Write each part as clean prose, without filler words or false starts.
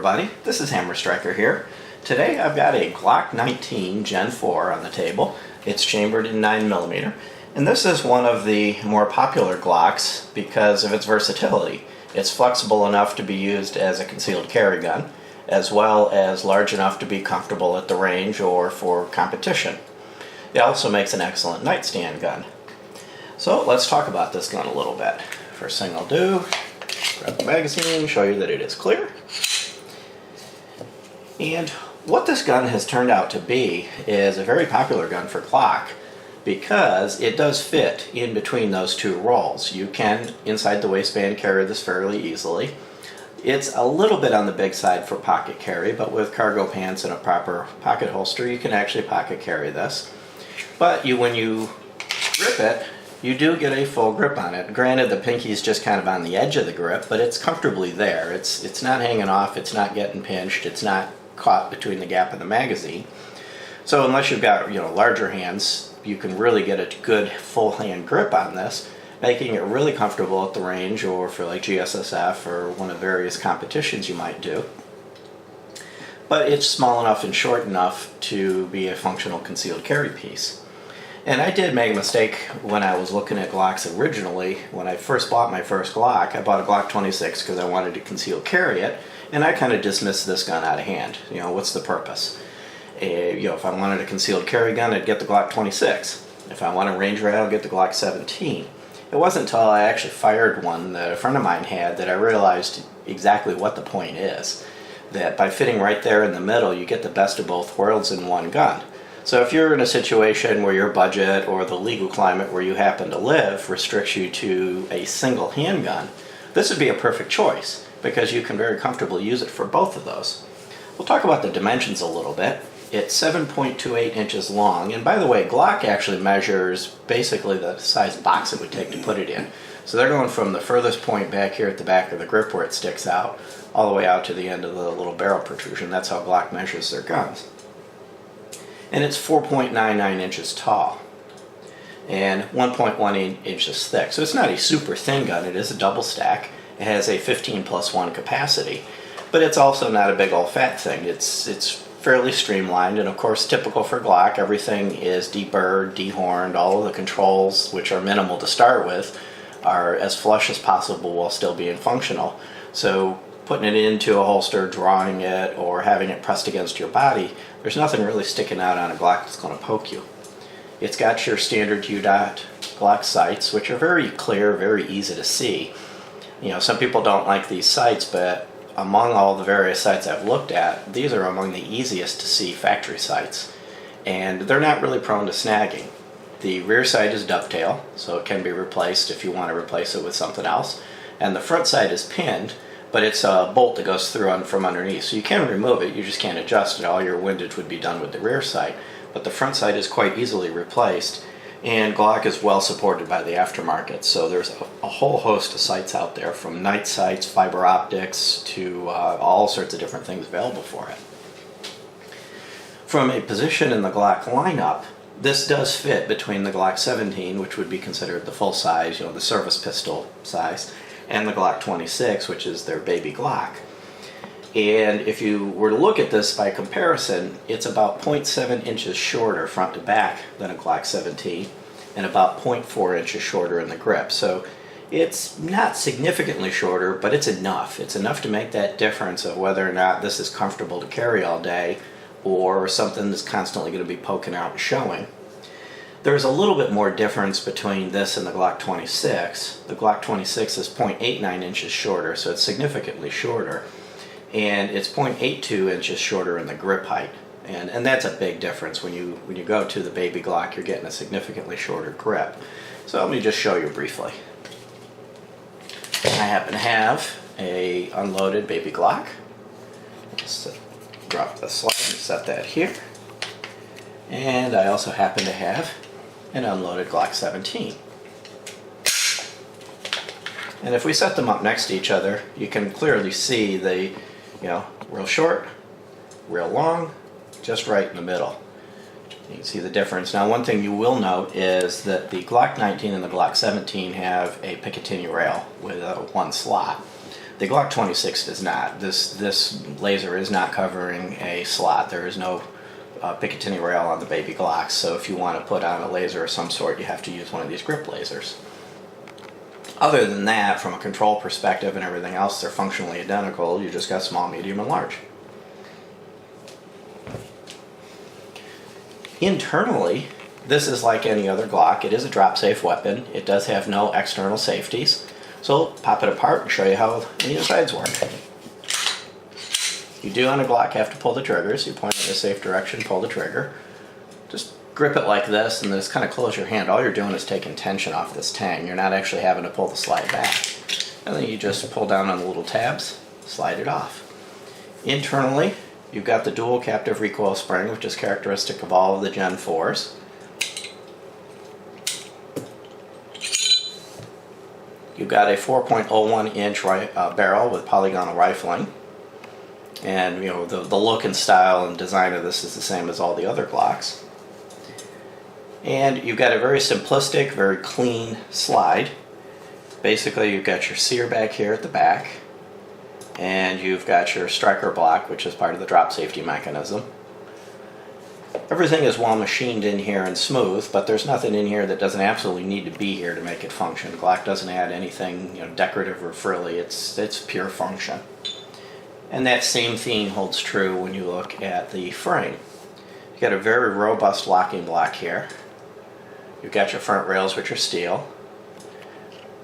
everybody, this is Hammer Striker here. Today I've got a Glock 19 Gen 4 on the table. It's chambered in 9mm, and this is one of the more popular Glocks because of its versatility. It's flexible enough to be used as a concealed carry gun, as well as large enough to be comfortable at the range or for competition. It also makes an excellent nightstand gun. So let's talk about this gun a little bit. First thing I'll do, grab the magazine, show you that it is clear. And what this gun has turned out to be is a very popular gun for Glock because it does fit in between those two rolls. You can, inside the waistband, carry this fairly easily. It's a little bit on the big side for pocket carry, but with cargo pants and a proper pocket holster, you can actually pocket carry this. But when you grip it, you do get a full grip on it. Granted, the pinky is just kind of on the edge of the grip, but it's comfortably there. It's not hanging off, it's not getting pinched, it's not caught between the gap of the magazine. So unless you've got larger hands, you can really get a good full hand grip on this, making it really comfortable at the range or for like GSSF or one of the various competitions you might do. But it's small enough and short enough to be a functional concealed carry piece. And I did make a mistake when I was looking at Glocks originally. When I first bought my first Glock, I bought a Glock 26 because I wanted to conceal carry it, and I kind of dismissed this gun out of hand. What's the purpose? If I wanted a concealed carry gun, I'd get the Glock 26. If I want a range rail, I'd get the Glock 17. It wasn't until I actually fired one that a friend of mine had that I realized exactly what the point is. That by fitting right there in the middle, you get the best of both worlds in one gun. So if you're in a situation where your budget or the legal climate where you happen to live restricts you to a single handgun, this would be a perfect choice because you can very comfortably use it for both of those. We'll talk about the dimensions a little bit. It's 7.28 inches long, and by the way, Glock actually measures basically the size box it would take to put it in. So they're going from the furthest point back here at the back of the grip where it sticks out, all the way out to the end of the little barrel protrusion. That's how Glock measures their guns. And it's 4.99 inches tall and 1.18 inches thick. So it's not a super thin gun, it is a double stack. It has a 15+1 capacity, but it's also not a big old fat thing. It's fairly streamlined, and of course typical for Glock, everything is deburred, dehorned. All of the controls, which are minimal to start with, are as flush as possible while still being functional. So putting it into a holster, drawing it, or having it pressed against your body, there's nothing really sticking out on a Glock that's going to poke you. It's got your standard U-dot Glock sights, which are very clear, very easy to see. Some people don't like these sights, but among all the various sights I've looked at, these are among the easiest to see factory sights. And they're not really prone to snagging. The rear sight is dovetail, so it can be replaced if you want to replace it with something else. And the front sight is pinned, but it's a bolt that goes through from underneath. So you can remove it, you just can't adjust it. All your windage would be done with the rear sight. But the front sight is quite easily replaced, and Glock is well supported by the aftermarket. So there's a whole host of sights out there, from night sights, fiber optics, to all sorts of different things available for it. From a position in the Glock lineup, this does fit between the Glock 17, which would be considered the full size, the service pistol size, and the Glock 26, which is their baby Glock. And if you were to look at this by comparison, it's about 0.7 inches shorter front to back than a Glock 17, and about 0.4 inches shorter in the grip. So it's not significantly shorter, but it's enough. It's enough to make that difference of whether or not this is comfortable to carry all day or something that's constantly going to be poking out and showing. There's a little bit more difference between this and the Glock 26. The Glock 26 is 0.89 inches shorter, so it's significantly shorter. And it's 0.82 inches shorter in the grip height. And that's a big difference. When you go to the baby Glock, you're getting a significantly shorter grip. So let me just show you briefly. I happen to have a unloaded baby Glock. Just drop the slide and set that here. And I also happen to have an unloaded Glock 17. And if we set them up next to each other, you can clearly see the real short, real long, just right in the middle. You can see the difference. Now, one thing you will note is that the Glock 19 and the Glock 17 have a Picatinny Rail with one slot. The Glock 26 does not. This laser is not covering a slot. There is no Picatinny Rail on the baby Glocks, so if you want to put on a laser of some sort, you have to use one of these grip lasers. Other than that, from a control perspective and everything else, they're functionally identical. You just got small, medium, and large. Internally, this is like any other Glock. It is a drop-safe weapon. It does have no external safeties. So I'll pop it apart and show you how the insides work. You do on a Glock have to pull the triggers. You point in a safe direction, pull the trigger. Just grip it like this and then just kind of close your hand. All you're doing is taking tension off this tang. You're not actually having to pull the slide back. And then you just pull down on the little tabs, slide it off. Internally, you've got the dual captive recoil spring, which is characteristic of all of the Gen 4s. You've got a 4.01 inch barrel with polygonal rifling. And you know the look and style and design of this is the same as all the other Glocks. And you've got a very simplistic, very clean slide. Basically, you've got your sear back here at the back, and you've got your striker block, which is part of the drop safety mechanism. Everything is well machined in here and smooth, but there's nothing in here that doesn't absolutely need to be here to make it function. Glock doesn't add anything, you know, decorative or frilly. It's pure function. And that same theme holds true when you look at the frame. You've got a very robust locking block here. You've got your front rails, which are steel.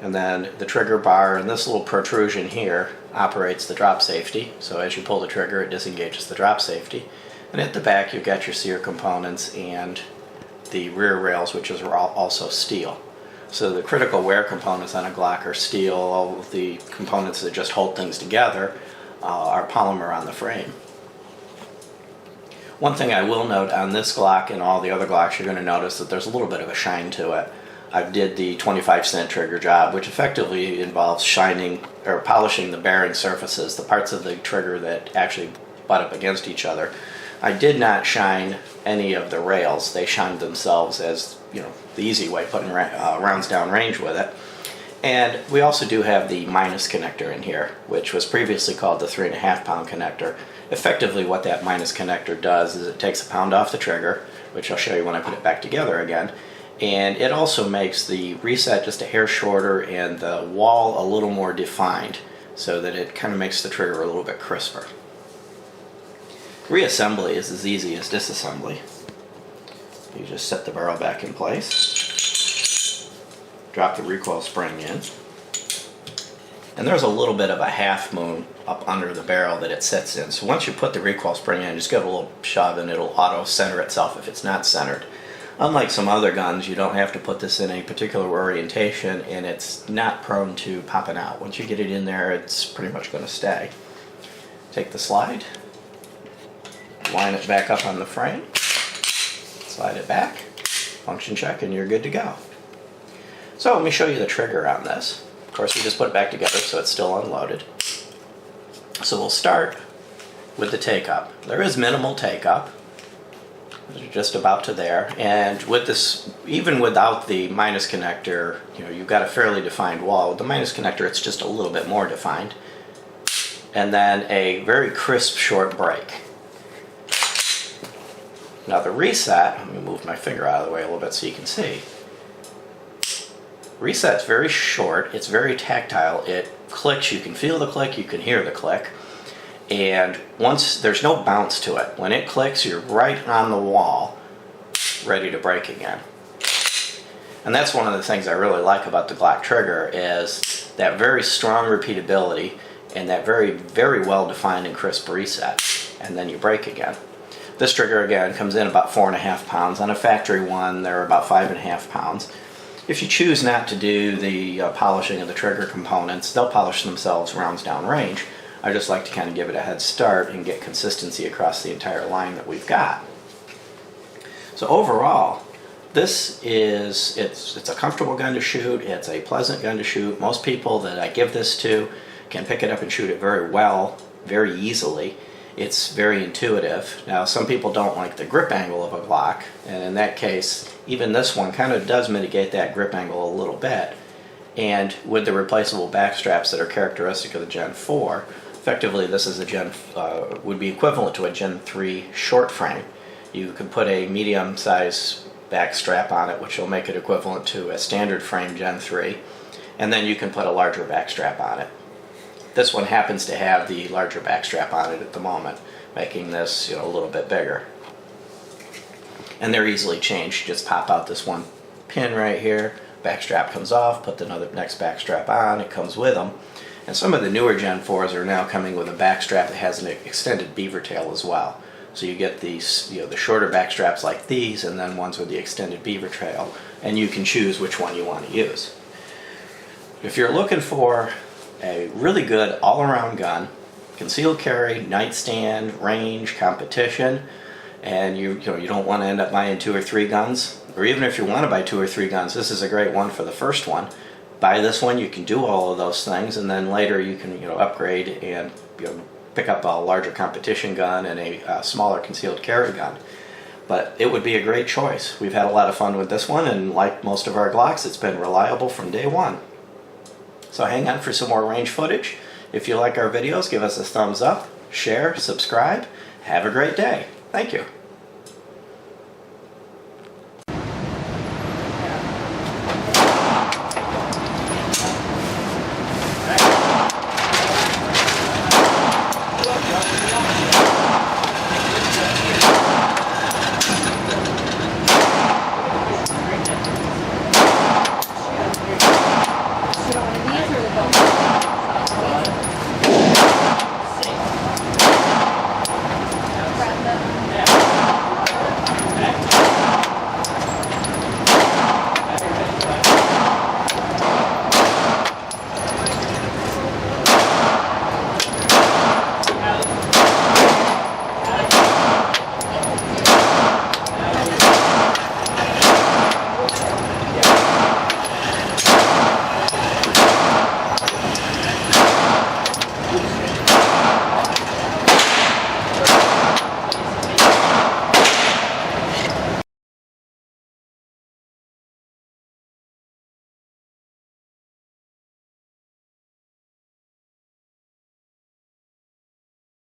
And then the trigger bar and this little protrusion here operates the drop safety. So as you pull the trigger, it disengages the drop safety. And at the back, you've got your sear components and the rear rails, which is also steel. So the critical wear components on a Glock are steel. All of the components that just hold things together are polymer on the frame. One thing I will note on this Glock and all the other Glocks, you're going to notice that there's a little bit of a shine to it. I did the 25-cent trigger job, which effectively involves shining or polishing the bearing surfaces, the parts of the trigger that actually butt up against each other. I did not shine any of the rails. They shined themselves as, you know, the easy way, putting rounds down range with it. And we also do have the minus connector in here, which was previously called the 3.5 pound connector. Effectively what that minus connector does is it takes a pound off the trigger, which I'll show you when I put it back together again, and it also makes the reset just a hair shorter and the wall a little more defined, so that it kind of makes the trigger a little bit crisper. Reassembly is as easy as disassembly. You just set the barrel back in place, drop the recoil spring in, and there's a little bit of a half moon up under the barrel that it sits in. So once you put the recoil spring in, just give it a little shove and it'll auto center itself if it's not centered. Unlike some other guns, you don't have to put this in a particular orientation, and it's not prone to popping out. Once you get it in there, it's pretty much going to stay. Take the slide, line it back up on the frame, slide it back, function check, and you're good to go. So let me show you the trigger on this. Of course, we just put it back together so it's still unloaded. So we'll start with the take-up. There is minimal take-up. They're just about to there. And with this, even without the minus connector, you know, you've got a fairly defined wall. With the minus connector, it's just a little bit more defined. And then a very crisp short break. Now the reset, let me move my finger out of the way a little bit so you can see. Reset's very short, it's very tactile, it clicks, you can feel the click, you can hear the click, and once there's no bounce to it. When it clicks, you're right on the wall, ready to break again. And that's one of the things I really like about the Glock trigger, is that very strong repeatability and that very, very well defined and crisp reset, and then you break again. This trigger again comes in about 4.5 pounds. On a factory one, they're about 5.5 pounds. If you choose not to do the polishing of the trigger components, they'll polish themselves rounds down range. I just like to kind of give it a head start and get consistency across the entire line that we've got. So overall, this is, it's a comfortable gun to shoot, it's a pleasant gun to shoot. Most people that I give this to can pick it up and shoot it very well, very easily. It's very intuitive. Now, some people don't like the grip angle of a Glock, and in that case, even this one kind of does mitigate that grip angle a little bit. And with the replaceable back straps that are characteristic of the Gen 4, effectively this is a would be equivalent to a Gen 3 short frame. You can put a medium size back strap on it, which will make it equivalent to a standard frame Gen 3, and then you can put a larger back strap on it. This one happens to have the larger back strap on it at the moment, making this, a little bit bigger. And they're easily changed. You just pop out this one pin right here, back strap comes off, put the next back strap on, it comes with them. And some of the newer Gen 4s are now coming with a back strap that has an extended beaver tail as well. So you get these, the shorter back straps like these, and then ones with the extended beaver tail, and you can choose which one you want to use. If you're looking for a really good all-around gun, concealed carry, nightstand, range, competition, and you don't want to end up buying 2 or 3 guns, or even if you want to buy 2 or 3 guns, this is a great one for the first one. Buy this one, you can do all of those things, and then later you can upgrade and pick up a larger competition gun and a smaller concealed carry gun. But it would be a great choice. We've had a lot of fun with this one, and like most of our Glocks, it's been reliable from day one. So hang on for some more range footage. If you like our videos, give us a thumbs up, share, subscribe. Have a great day. Thank you.